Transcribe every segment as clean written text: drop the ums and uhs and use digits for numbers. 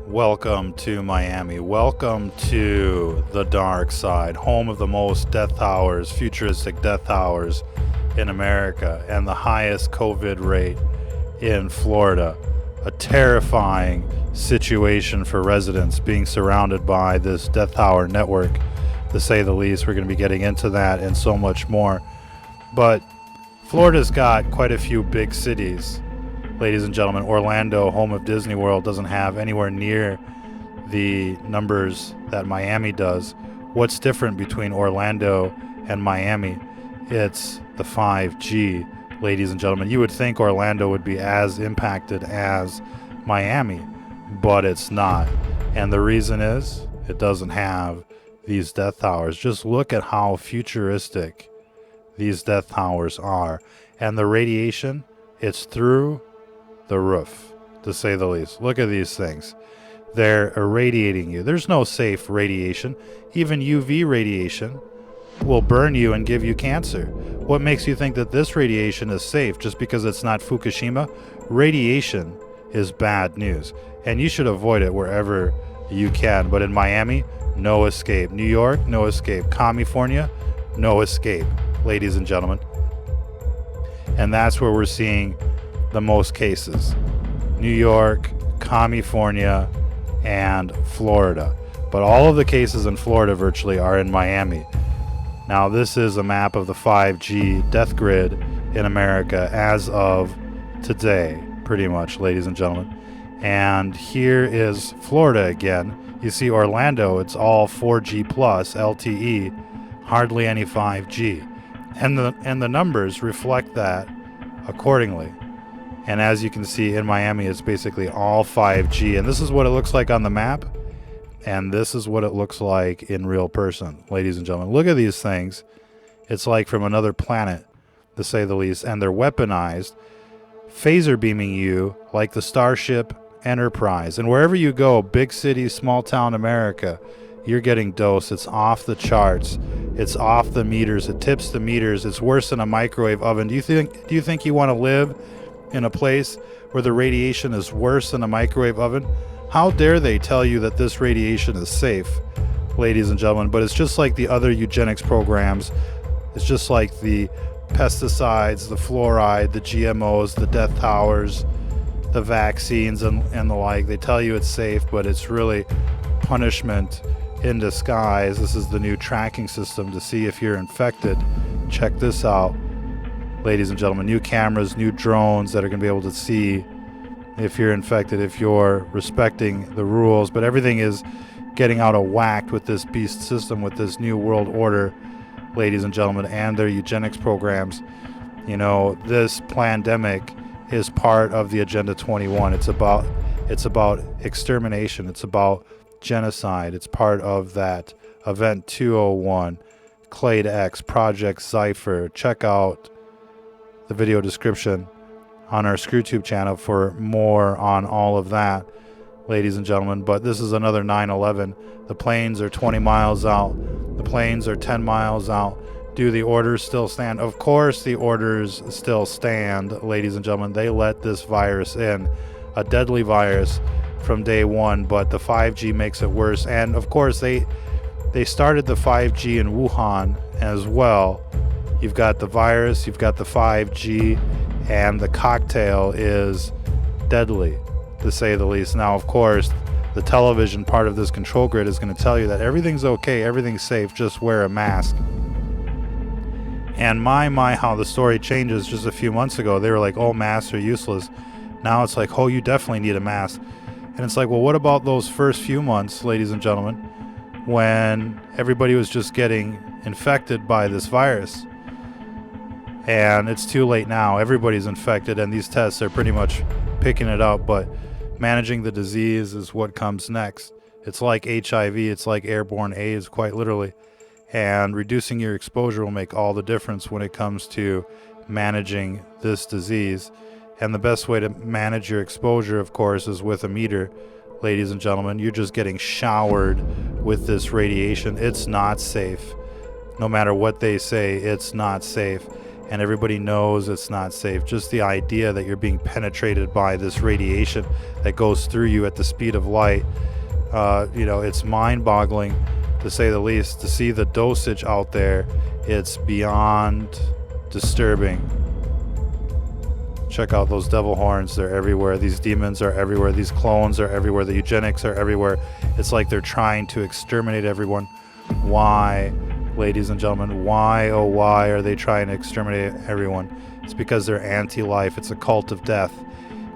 Welcome to Miami. Welcome to the dark side, home of the most death hours, futuristic death hours in America, and the highest COVID rate in Florida. A terrifying situation for residents being surrounded by this death hour network, to say the least. We're going to be getting into that and so much more. But Florida's got quite a few big cities. Ladies and gentlemen, Orlando, home of Disney World, doesn't have anywhere near the numbers that Miami does. What's different between Orlando and Miami? It's the 5G, ladies and gentlemen. You would think Orlando would be as impacted as Miami, but it's not. And the reason is it doesn't have these death towers. Just look at how futuristic these death towers are. And the radiation, it's through the roof, to say the least. Look at these things. They're irradiating you. There's no safe radiation. Even UV radiation will burn you and give you cancer. What makes you think that this radiation is safe just because it's not Fukushima? Radiation is bad news, and you should avoid it wherever you can. But in Miami, no escape. New York, no escape. California, no escape, ladies and gentlemen. And that's where we're seeing the most cases. New York, California, and Florida. But all of the cases in Florida virtually are in Miami. Now this is a map of the 5G death grid in America as of today, pretty much, ladies and gentlemen. And here is Florida again. You see Orlando, it's all 4G plus LTE, hardly any 5G. And the numbers reflect that accordingly. And as you can see in Miami, it's basically all 5G. And this is what it looks like on the map. And this is what it looks like in real person, ladies and gentlemen. Look at these things. It's like from another planet, to say the least. And they're weaponized, phaser beaming you like the Starship Enterprise. And wherever you go, big city, small town America, you're getting dosed. It's off the charts. It's off the meters. It tips the meters. It's worse than a microwave oven. Do you think you want to live in a place where the radiation is worse than a microwave oven? How dare they tell you that this radiation is safe, ladies and gentlemen? But it's just like the other eugenics programs. It's just like the pesticides, the fluoride, the GMOs, the death towers, the vaccines, and the like. They tell you it's safe, but it's really punishment in disguise. This is the new tracking system to see if you're infected. Check this out, ladies and gentlemen. New cameras, new drones that are going to be able to see if you're infected, if you're respecting the rules. But everything is getting out of whack with this beast system, with this new world order, ladies and gentlemen, and their eugenics programs. You know, this pandemic is part of the Agenda 21. It's about extermination. It's about genocide. It's part of that Event 201, CLADE X, Project ZYPHR. Check out the video description on our ScrewTube channel for more on all of that, ladies and gentlemen. But this is another 9/11. The planes are 20 miles out. The planes are 10 miles out. Do the orders still stand? Of course the orders still stand, ladies and gentlemen. They let this virus in, a deadly virus, from day one, but the 5G makes it worse. And of course they started the 5G in Wuhan as well. You've got the virus, you've got the 5G, and the cocktail is deadly, to say the least. Now, of course, the television part of this control grid is going to tell you that everything's okay, everything's safe, just wear a mask. And my, how the story changes. Just a few months ago, they were like, oh, masks are useless. Now it's like, oh, you definitely need a mask. And it's like, well, what about those first few months, ladies and gentlemen, when everybody was just getting infected by this virus? And it's too late now. Everybody's infected, and these tests are pretty much picking it up. But managing the disease is what comes next. It's like HIV. It's like airborne AIDS, quite literally. And reducing your exposure will make all the difference when it comes to managing this disease. And the best way to manage your exposure, of course, is with a meter, ladies and gentlemen. You're just getting showered with this radiation. It's not safe. No matter what they say, it's not safe. and everybody knows it's not safe. Just the idea that you're being penetrated by this radiation that goes through you at the speed of light, it's mind-boggling, to say the least. To see the dosage out there, it's beyond disturbing. Check out those devil horns. They're everywhere. These demons are everywhere. These clones are everywhere. The eugenics are everywhere. It's like they're trying to exterminate everyone. Why, ladies and gentlemen? Why, oh why are they trying to exterminate everyone? It's because they're anti-life. It's a cult of death.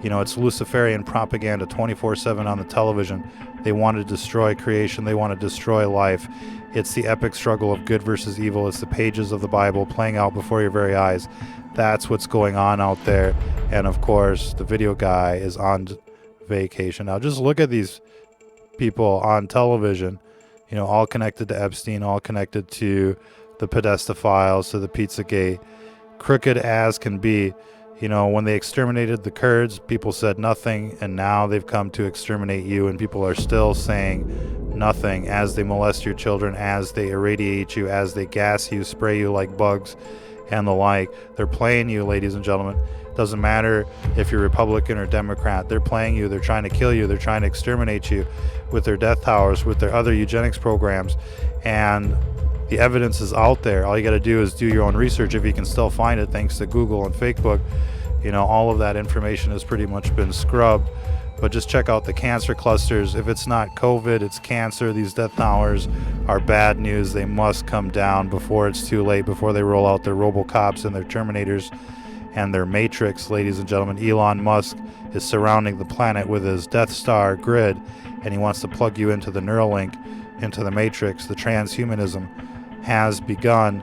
It's Luciferian propaganda 24/7 on the television. They want to destroy creation. They want to destroy life. It's the epic struggle of good versus evil. It's the pages of the Bible playing out before your very eyes. That's what's going on out there. And of course, the video guy is on vacation. Now just look at these people on television, all connected to Epstein, all connected to the Podesta files, to the Pizzagate, crooked as can be. When they exterminated the Kurds, people said nothing, and now they've come to exterminate you, and people are still saying nothing as they molest your children, as they irradiate you, as they gas you, spray you like bugs, and the like. They're playing you, ladies and gentlemen. Doesn't matter if you're Republican or Democrat. They're playing you. They're trying to kill you. They're trying to exterminate you with their death towers, with their other eugenics programs, and the evidence is out there. All you got to do is do your own research, if you can still find it, thanks to Google and Facebook. All of that information has pretty much been scrubbed. But just check out the cancer clusters. If it's not COVID, it's cancer. These death towers are bad news. They must come down before it's too late, before they roll out their Robocops and their Terminators and their Matrix, ladies and gentlemen. Elon Musk is surrounding the planet with his Death Star grid, and he wants to plug you into the Neuralink, into the Matrix. The transhumanism has begun,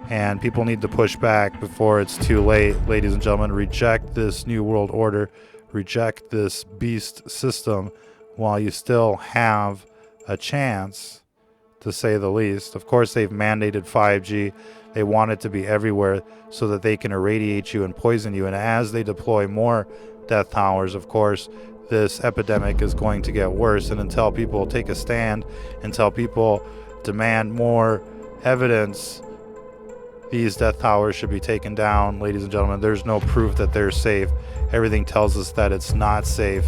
and people need to push back before it's too late, ladies and gentlemen. Reject this New World Order. Reject this beast system while you still have a chance, to say the least. Of course, they've mandated 5G. They want it to be everywhere so that they can irradiate you and poison you. And as they deploy more death towers, of course, this epidemic is going to get worse. And until people take a stand, until people demand more evidence, these death towers should be taken down, ladies and gentlemen. There's no proof that they're safe. Everything tells us that it's not safe,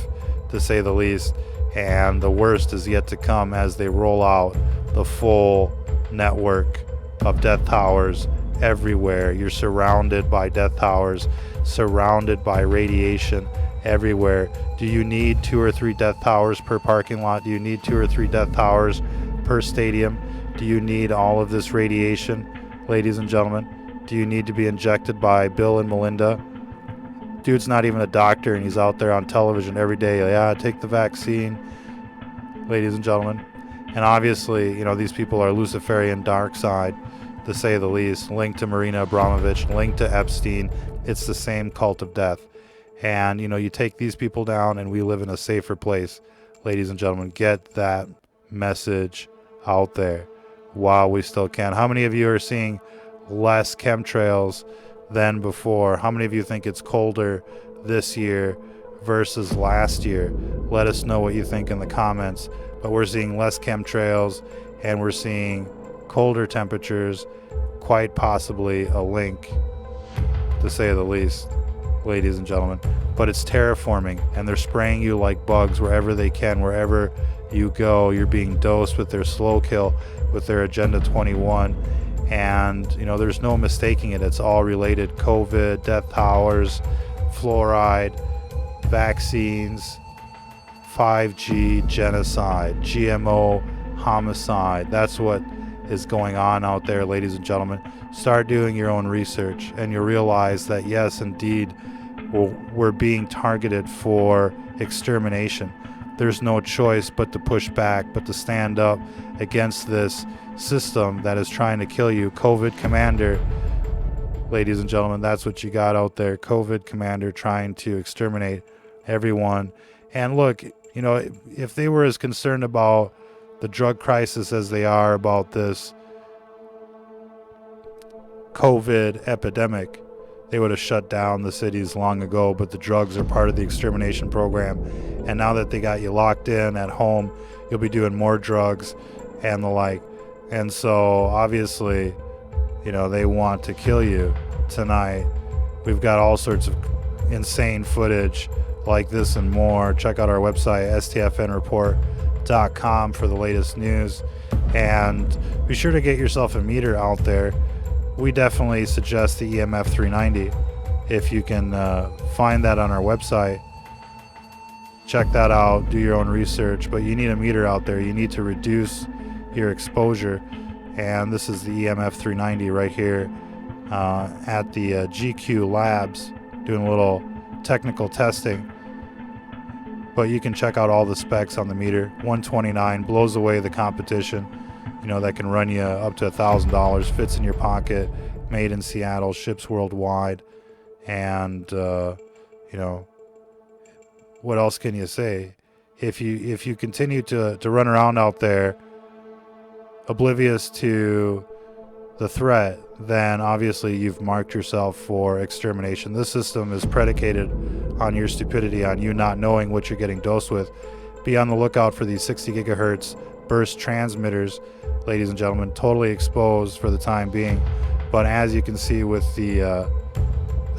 to say the least. And the worst is yet to come as they roll out the full network of death towers everywhere. You're surrounded by death towers, surrounded by radiation everywhere. Do you need 2 or 3 death towers per parking lot? Do you need 2 or 3 death towers per stadium? Do you need all of this radiation, ladies and gentlemen? Do you need to be injected by Bill and Melinda? Dude's not even a doctor, and he's out there on television every day. Yeah, take the vaccine, ladies and gentlemen. And obviously, these people are Luciferian dark side, to say the least, linked to Marina Abramovich, linked to Epstein. It's the same cult of death. And, you take these people down and we live in a safer place, ladies and gentlemen. Get that message out there while we still can. How many of you are seeing less chemtrails than before? How many of you think it's colder this year versus last year? Let us know what you think in the comments. But we're seeing less chemtrails and we're seeing colder temperatures, quite possibly a link, to say the least, ladies and gentlemen. But it's terraforming, and they're spraying you like bugs wherever they can. Wherever you go, you're being dosed with their slow kill, with their Agenda 21. And there's no mistaking it. It's all related. COVID, death towers, fluoride, vaccines, 5G, genocide, GMO, homicide. That's what is going on out there, ladies and gentlemen. Start doing your own research, and you'll realize that yes, indeed, we're being targeted for extermination. There's no choice but to push back, but to stand up against this system that is trying to kill you. COVID Commander, ladies and gentlemen, that's what you got out there. COVID Commander trying to exterminate everyone. And look, if they were as concerned about the drug crisis as they are about this COVID epidemic, they would have shut down the cities long ago. But the drugs are part of the extermination program, and now that they got you locked in at home, you'll be doing more drugs and the like. And so obviously, they want to kill you, tonight. We've got all sorts of insane footage like this and more. Check out our website, stfnreport.com, for the latest news. And be sure to get yourself a meter out there. We definitely suggest the EMF 390. If you can find that on our website, check that out, do your own research. But you need a meter out there. You need to reduce your exposure. And this is the EMF 390 right here at the GQ Labs, doing a little technical testing. But you can check out all the specs on the meter. 129 blows away the competition. You know, that can run you up to $1,000, fits in your pocket, made in Seattle, ships worldwide. And you know, what else can you say? If you continue to run around out there oblivious to the threat, then obviously you've marked yourself for extermination. This system is predicated on your stupidity, on you not knowing what you're getting dosed with. Be on the lookout for these 60 gigahertz burst transmitters, ladies and gentlemen, totally exposed for the time being. But as you can see with the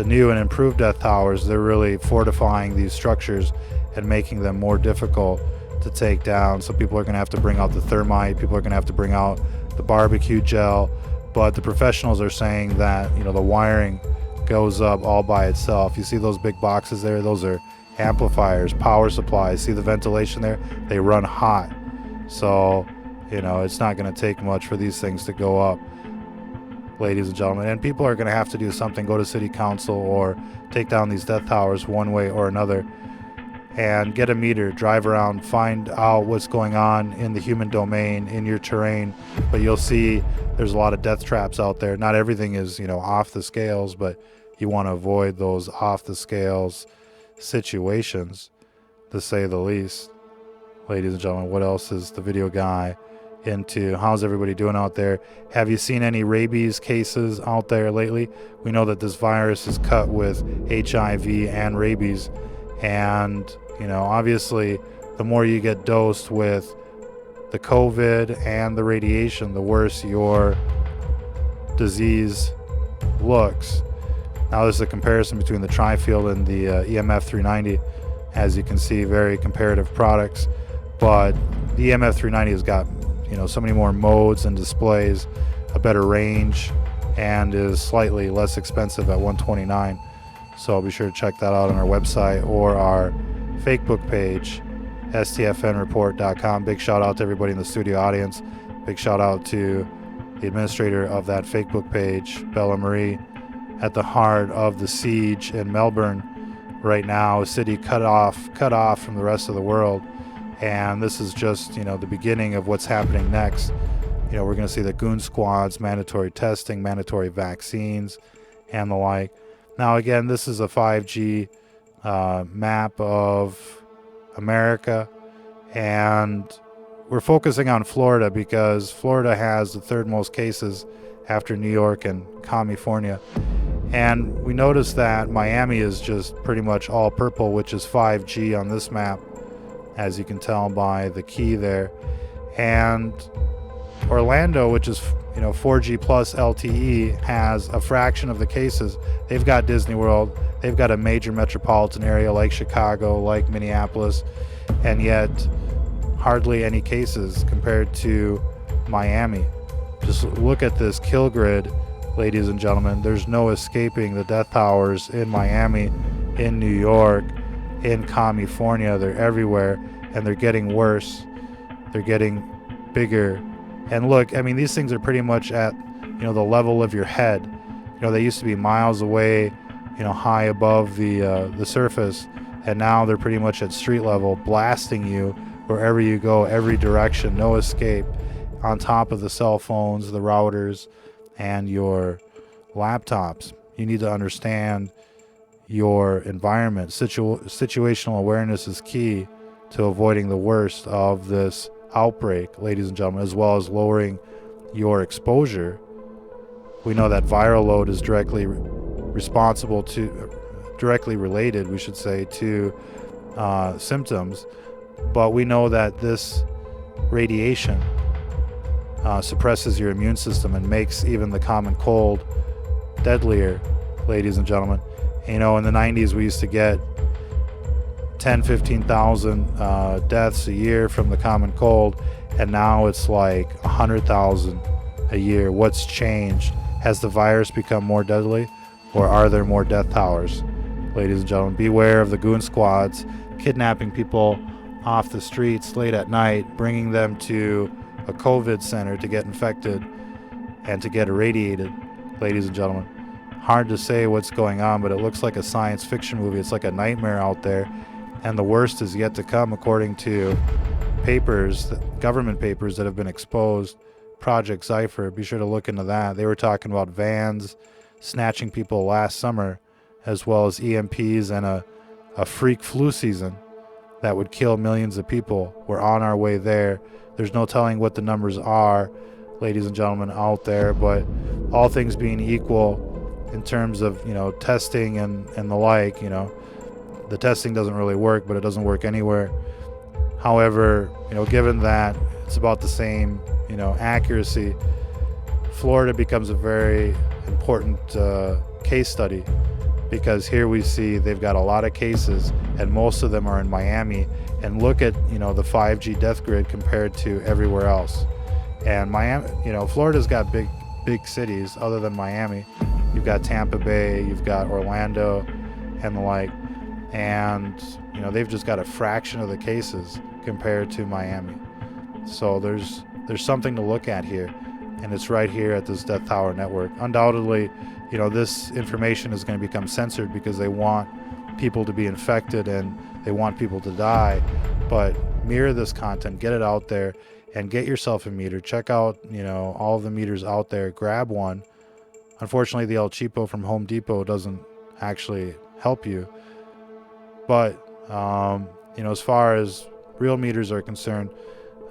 new and improved death towers, they're really fortifying these structures and making them more difficult to take down. So people are going to have to bring out the thermite, people are going to have to bring out the barbecue gel. But the professionals are saying that, you know, the wiring goes up all by itself. You see those big boxes there? Those are amplifiers, power supplies. See the ventilation there? They run hot. So, you know, it's not going to take much for these things to go up, ladies and gentlemen. And people are going to have to do something, go to city council or take down these death towers one way or another. And get a meter, drive around, find out what's going on in the human domain, in your terrain. But you'll see there's a lot of death traps out there. Not everything is, you know, off the scales, but you want to avoid those off the scales situations, to say the least. Ladies and gentlemen, what else is the video guy into? How's everybody doing out there? Have you seen any rabies cases out there lately? We know that this virus is cut with HIV and rabies. And, you know, obviously, the more you get dosed with the COVID and the radiation, the worse your disease looks. Now, this is a comparison between the Tri-Field and the EMF 390. As you can see, very comparative products. But the EMF 390 has got, you know, so many more modes and displays, a better range, and is slightly less expensive at $129. So be sure to check that out on our website or our Facebook page, stfnreport.com. Big shout out to everybody in the studio audience. Big shout out to the administrator of that Facebook page, Bella Marie, at the heart of the siege in Melbourne right now, a city cut off from the rest of the world. And this is just, you know, the beginning of what's happening next. You know, we're going to see the goon squads, mandatory testing, mandatory vaccines, and the like. Now, again, this is a 5G map of America, and we're focusing on Florida because Florida has the third most cases after New York and California. And we notice that Miami is just pretty much all purple, which is 5G on this map, as you can tell by the key there. And Orlando, which is, you know, 4G plus LTE, has a fraction of the cases. They've got Disney World, they've got a major metropolitan area like Chicago, like Minneapolis, and yet hardly any cases compared to Miami. Just look at this kill grid, ladies and gentlemen. There's no escaping the death towers in Miami, in New York, in California. They're everywhere, and they're getting worse. They're getting bigger. And look, I mean, these things are pretty much at, you know, the level of your head. You know, they used to be miles away, you know, high above the surface, and now they're pretty much at street level, blasting you wherever you go, every direction, no escape, on top of the cell phones, the routers, and your laptops. You need to understand your environment. Situational awareness is key to avoiding the worst of this outbreak, ladies and gentlemen, as well as lowering your exposure. We know that viral load is directly related, we should say, to symptoms, but we know that this radiation suppresses your immune system and makes even the common cold deadlier. ladies and gentlemen. You know, in the 90s, we used to get 10, 15,000 deaths a year from the common cold, and now it's like 100,000 a year. What's changed? Has the virus become more deadly, or are there more death towers? Ladies and gentlemen, beware of the goon squads kidnapping people off the streets late at night, bringing them to a COVID center to get infected and to get irradiated. Ladies and gentlemen, hard to say what's going on, but it looks like a science fiction movie. It's like a nightmare out there, and the worst is yet to come, according to papers, government papers that have been exposed. Project ZYPHR, be sure to look into that. They were talking about vans snatching people last summer, as well as EMPs and a freak flu season that would kill millions of people. We're on our way there. There's no telling what the numbers are, ladies and gentlemen, out there, but all things being equal in terms of, you know, testing and the like, you know, the testing doesn't really work, but it doesn't work anywhere. However, you know, given that it's about the same, you know, accuracy, Florida becomes a very important case study, because here we see they've got a lot of cases, and most of them are in Miami. And look at, you know, the 5G death grid compared to everywhere else. And Miami, you know, Florida's got big cities other than Miami. You've got Tampa Bay, you've got Orlando, and the like. And, you know, they've just got a fraction of the cases compared to Miami. So there's something to look at here, and it's right here at this Death Tower Network. Undoubtedly, you know, this information is going to become censored because they want people to be infected and they want people to die. But mirror this content, get it out there, and get yourself a meter. Check out, you know, all of the meters out there. Grab one. Unfortunately, the El Cheapo from Home Depot doesn't actually help you. But, you know, as far as real meters are concerned,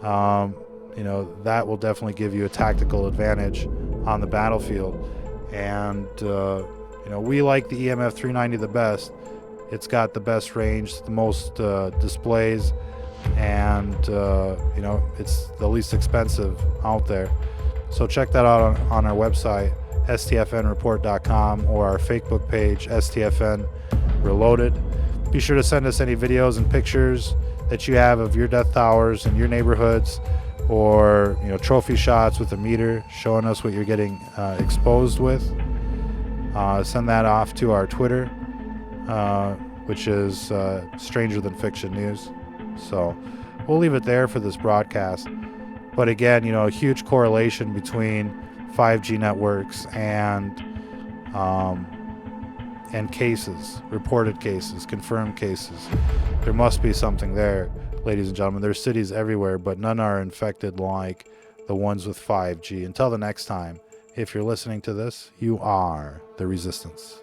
you know, that will definitely give you a tactical advantage on the battlefield. And, you know, we like the EMF 390 the best. It's got the best range, the most displays, and, you know, it's the least expensive out there. So check that out on our website, stfnreport.com, or our Facebook page, STFN Reloaded. Be sure to send us any videos and pictures that you have of your death towers in your neighborhoods, or, you know, trophy shots with a meter showing us what you're getting exposed with. Send that off to our Twitter, which is Stranger Than Fiction News. So we'll leave it there for this broadcast. But again, you know, a huge correlation between 5G networks and cases, reported cases, confirmed cases. There must be something there, ladies and gentlemen. There's cities everywhere, but none are infected like the ones with 5G. Until the next time, if you're listening to this, you are the resistance.